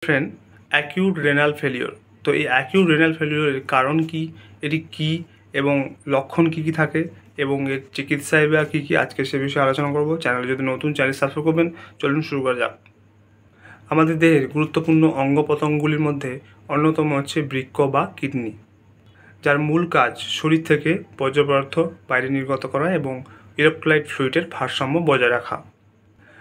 Friend, acute renal failure. তো এই acute renal ফেলিওরের কারণ কি, এটি কি এবং লক্ষণ কি কি থাকে এবং এর চিকিৎসায় বা কী কী, আজকে সে বিষয়ে আলোচনা করব। চ্যানেলে যদি নতুন, চ্যানেল সাবস্ক্রাইব করবেন। চলুন শুরু করা যাক। আমাদের দেহের গুরুত্বপূর্ণ অঙ্গ প্রত্যঙ্গগুলির মধ্যে অন্যতম হচ্ছে বৃক্ক বা কিডনি, যার মূল কাজ শরীর থেকে বর্জ্য পদার্থ বাইরে নির্গত করা এবং ইলেকট্রোলাইট ফ্লুইডের ভারসাম্য বজায় রাখা।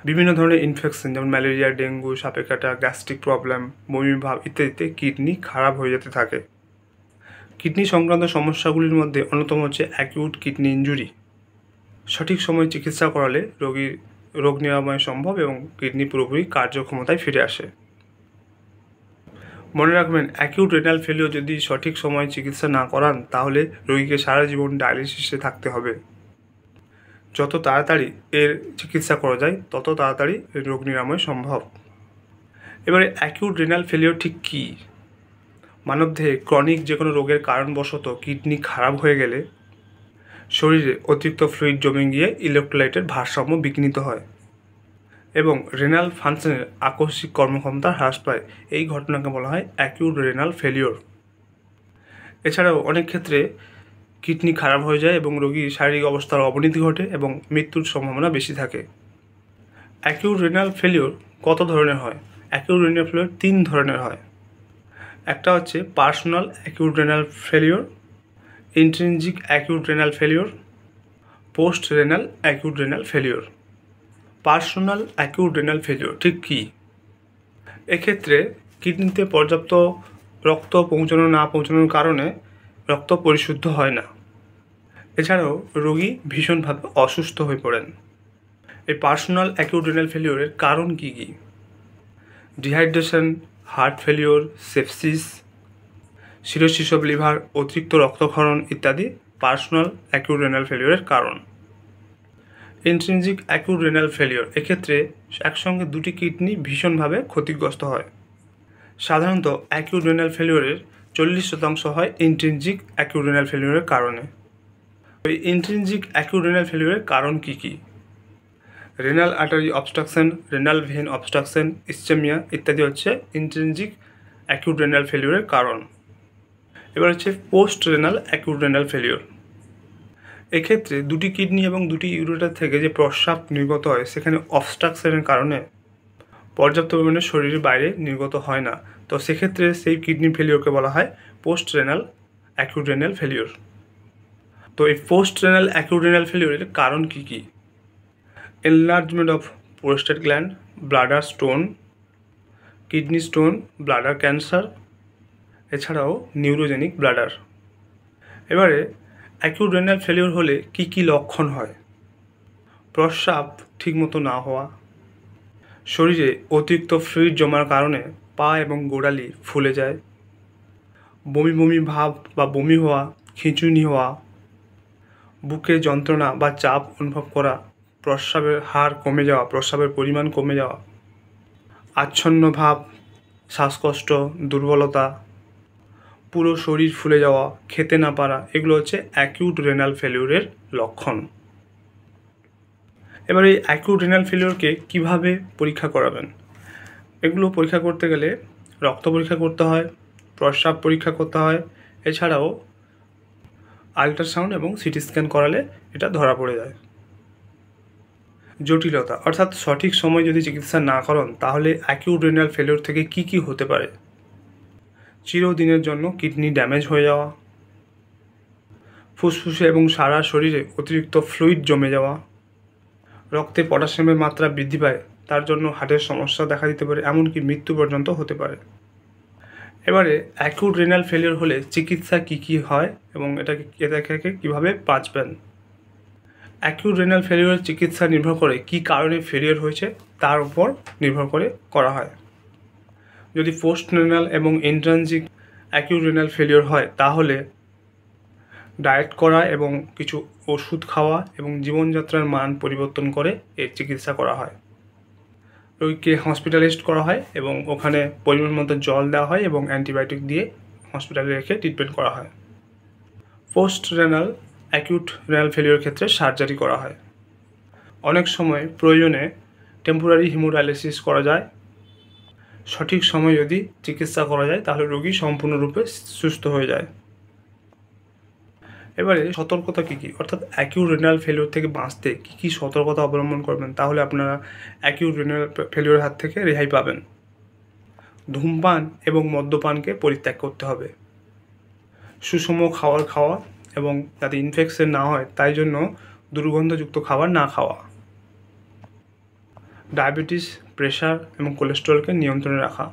বিভিন্ন ধরনের ইনফেকশন যেমন ম্যালেরিয়া, ডেঙ্গু, সাপে কাটা, গ্যাস্ট্রিক প্রবলেম, বমি ভাব ইত্যাদিতে কিডনি খারাপ হয়ে যেতে থাকে। কিডনি সংক্রান্ত সমস্যাগুলির মধ্যে অন্যতম হচ্ছে অ্যাকিউট কিডনি ইনজুরি। সঠিক সময়ে চিকিৎসা করালে রোগীর রোগ নিরাময় সম্ভব এবং কিডনি পুরোপুরি কার্যক্ষমতায় ফিরে আসে। মনে রাখবেন, অ্যাকিউট রেনাল ফেলিওর যদি সঠিক সময়ে চিকিৎসা না করান তাহলে রোগীকে সারা জীবন ডায়ালিসিসে থাকতে হবে। যত তাড়াতাড়ি এর চিকিৎসা করা যায় তত তাড়াতাড়ি রোগ নিরাময় সম্ভব। এবারে অ্যাকিউট রেনাল ফেলিওর ঠিক কী? মানবদেহে ক্রনিক যে কোনো রোগের কারণবশত কিডনি খারাপ হয়ে গেলে শরীরে অতিরিক্ত ফ্লুইড জমে গিয়ে ইলেকট্রোলাইটের ভারসাম্য বিঘ্নিত হয় এবং রেনাল ফাংশনের আকস্মিক কর্মক্ষমতা হ্রাস পায়। এই ঘটনাকে বলা হয় অ্যাকিউট রেনাল ফেলিওর। এছাড়াও অনেক ক্ষেত্রে কিডনি খারাপ হয়ে যায় এবং রোগীর শারীরিক অবস্থার অবনতি ঘটে এবং মৃত্যুর সম্ভাবনা বেশি থাকে। অ্যাকিউট রেনাল ফেলিওর কত ধরনের হয়? অ্যাকিউট রেনাল ফেলিওর 3 ধরনের হয়। একটা হচ্ছে personal acute renal failure, intrinsic acute renal failure, post renal acute renal failure. Personal acute renal failure ঠিক কী? এক্ষেত্রে কিডনিতে পর্যাপ্ত রক্ত না পৌঁছানোর কারণে রক্ত পরিশুদ্ধ হয় না। এছাড়াও রোগী ভীষণভাবে অসুস্থ হয়ে পড়েন। এই পার্সোনাল অ্যাকিউট রেনাল ফেলিওরের কারণ কী কী? Dehydration, heart failure, sepsis, cirrhosis of liver, অতিরিক্ত রক্তক্ষরণ ইত্যাদি পার্সোনাল অ্যাকিউট রেনাল ফেলিওরের কারণ। ইন্ট্রিনজিক অ্যাকিউট রেনাল ফেলিওর, এক্ষেত্রে একসঙ্গে দুটি কিডনি ভীষণভাবে ক্ষতিগ্রস্ত হয়। সাধারণত অ্যাকিউট রেনাল ফেলিওরের 40% হয় ইন্ট্রিনজিক অ্যাকিউট রেনাল ফেলিওরের কারণে। এই ইন্ট্রিনজিক অ্যাকিউট রেনাল ফেলিওরের কারণ কী কী? Renal artery obstruction, renal vein obstruction, ischaemia ইত্যাদি হচ্ছে ইন্ট্রিনজিক অ্যাকিউট রেনাল ফেলিওরের কারণ। এবার হচ্ছে post renal acute renal failure. এক্ষেত্রে দুটি কিডনি এবং দুটি ইউরেটার থেকে যে প্রস্রাব নির্গত হয় সেখানে অবস্ট্রাকশনের কারণে পর্যাপ্ত পরিমাণে শরীরের বাইরে নির্গত হয় না। তো সেক্ষেত্রে সেই কিডনি ফেলিওরকে বলা হয় post renal acute renal failure. তো এই পোস্ট রেনাল অ্যাকিউট রেনাল ফেলিওরের কারণ কী কী? Enlargement of prostate gland, bladder stone, kidney stone, bladder cancer, এছাড়াও নিউরোজেনিক ব্লাডার। এবারে অ্যাকিউট রেনাল ফেলিওর হলে কী কী লক্ষণ হয়? প্রস্রাব ঠিকমতো না হওয়া, শরীরে অতিরিক্ত ফ্লুইড জমার কারণে পা এবং গোড়ালি ফুলে যায়, বমি বমি ভাব বা বমি হওয়া, খিঁচুনি হওয়া, বুকে যন্ত্রণা বা চাপ অনুভব করা, প্রস্রাবের হার কমে যাওয়া, প্রস্রাবের পরিমাণ কমে যাওয়া, আচ্ছন্ন ভাব, শ্বাসকষ্ট, দুর্বলতা, পুরো শরীর ফুলে যাওয়া, খেতে না পারা, এগুলো হচ্ছে অ্যাকিউট রেনাল ফেলিওরের লক্ষণ। এবার এই অ্যাকিউট রেনাল ফেলিওরকে কীভাবে পরীক্ষা করাবেন? এগুলো পরীক্ষা করতে গেলে রক্ত পরীক্ষা করতে হয়, প্রস্রাব পরীক্ষা করতে হয়, এছাড়াও আল্ট্রাসাউন্ড এবং সিটি স্ক্যান করালে এটা ধরা পড়ে যায়। জটিলতা অর্থাৎ সঠিক সময় যদি চিকিৎসা না করেন তাহলে অ্যাকিউট রেনাল ফেলিওর থেকে কী কী হতে পারে? চিরদিনের জন্য কিডনি ড্যামেজ হয়ে যাওয়া, ফুসফুসে এবং সারা শরীরে অতিরিক্ত ফ্লুইড জমে যাওয়া, রক্তে পটাশিয়ামের মাত্রা বৃদ্ধি পায়, তার জন্য হার্টের সমস্যা দেখা দিতে পারে, এমনকি মৃত্যু পর্যন্ত হতে পারে। এবারে অ্যাকিউট রেনাল ফেলিওর হলে চিকিৎসা কী কী হয় এবং এটাকে কীভাবে বাঁচবেন? অ্যাকিউট রেনাল ফেলিওরের চিকিৎসা নির্ভর করে কী কারণে ফেলিওর হয়েছে তার উপর নির্ভর করে করা হয়। যদি পোস্ট রেনাল এবং ইন্ট্রিনজিক অ্যাকিউট রেনাল ফেলিওর হয় তাহলে ডায়েট করা এবং কিছু ওষুধ খাওয়া এবং জীবনযাত্রার মান পরিবর্তন করে এর চিকিৎসা করা হয়। রোগীকে হসপিটালাইজড করা হয় এবং ওখানে পরিমাণ মতো জল দেওয়া হয় এবং অ্যান্টিবায়োটিক দিয়ে হসপিটালে রেখে ট্রিটমেন্ট করা হয়। Post renal acute renal failure ক্ষেত্রে সার্জারি করা হয়। অনেক সময় প্রয়োজনে টেম্পোরারি হিমোডায়ালিসিস করা যায়। সঠিক সময়ে যদি চিকিৎসা করা যায় তাহলে রোগী সম্পূর্ণরূপে সুস্থ হয়ে যায়। এবারে সতর্কতা কী কী, অর্থাৎ অ্যাকিউট রেনাল ফেলিওর থেকে বাঁচতে কী কী সতর্কতা অবলম্বন করবেন, তাহলে আপনারা অ্যাকিউট রেনাল ফেলিওরের হাত থেকে রেহাই পাবেন। ধূমপান এবং মদ্যপানকে পরিত্যাগ করতে হবে। সুষম খাবার খাওয়া এবং যাতে ইনফেকশন না হয় তাই জন্য দুর্গন্ধযুক্ত খাবার না খাওয়া। ডায়াবেটিস, প্রেশার এবং কোলেস্টেরলকে নিয়ন্ত্রণে রাখা।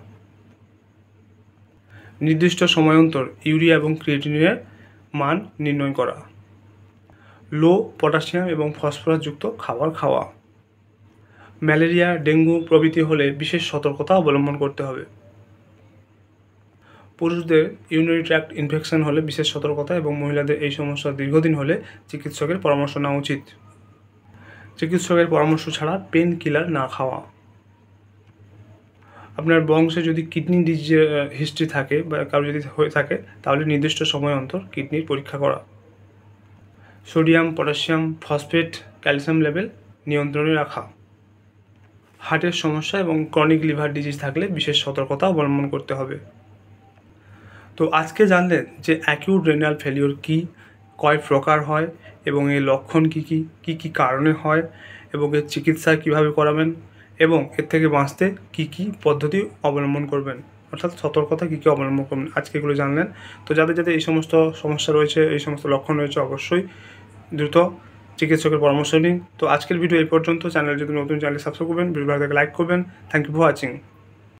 নির্দিষ্ট সময় অন্তর ইউরিয়া এবং ক্রিয়েটিনের মান নির্ণয় করা। লো পটাশিয়াম এবং ফসফরাসযুক্ত খাবার খাওয়া। ম্যালেরিয়া, ডেঙ্গু প্রভৃতি হলে বিশেষ সতর্কতা অবলম্বন করতে হবে। পুরুষদের ইউরিনারি ট্র্যাক্ট ইনফেকশন হলে বিশেষ সতর্কতা এবং মহিলাদের এই সমস্যা দীর্ঘদিন হলে চিকিৎসকের পরামর্শ নেওয়া উচিত। চিকিৎসকের পরামর্শ ছাড়া পেন কিলার না খাওয়া। আপনার বংশে যদি কিডনি ডিজিজের হিস্ট্রি থাকে বা কারো যদি হয়ে থাকে তাহলে নির্দিষ্ট সময় অন্তর কিডনির পরীক্ষা করা। Sodium, potassium, phosphate, calcium level নিয়ন্ত্রণে রাখা। হার্টের সমস্যা এবং ক্রনিক লিভার ডিজিজ থাকলে বিশেষ সতর্কতা অবলম্বন করতে হবে। তো আজকে জানলেন যে অ্যাকিউট রেনাল ফেলিওর কী, কয় প্রকার হয় এবং এর লক্ষণ কী কী, কী কী কারণে হয় এবং এর চিকিৎসা কীভাবে করাবেন এবং এর থেকে বাঁচতে কী কী পদ্ধতি অবলম্বন করবেন, অর্থাৎ সতর্কতা কী কী অবলম্বন করবেন, আজকে এগুলো জানলেন। তো যাদের যাদের এই সমস্ত সমস্যা রয়েছে, এই সমস্ত লক্ষণ রয়েছে, অবশ্যই দ্রুত চিকিৎসকের পরামর্শ নিন। তো আজকের ভিডিও এই পর্যন্ত। চ্যানেল যদি নতুন চ্যানেল সাবস্ক্রাইব করবেন, ভিডিওটাকে লাইক করবেন। Thank you for watching.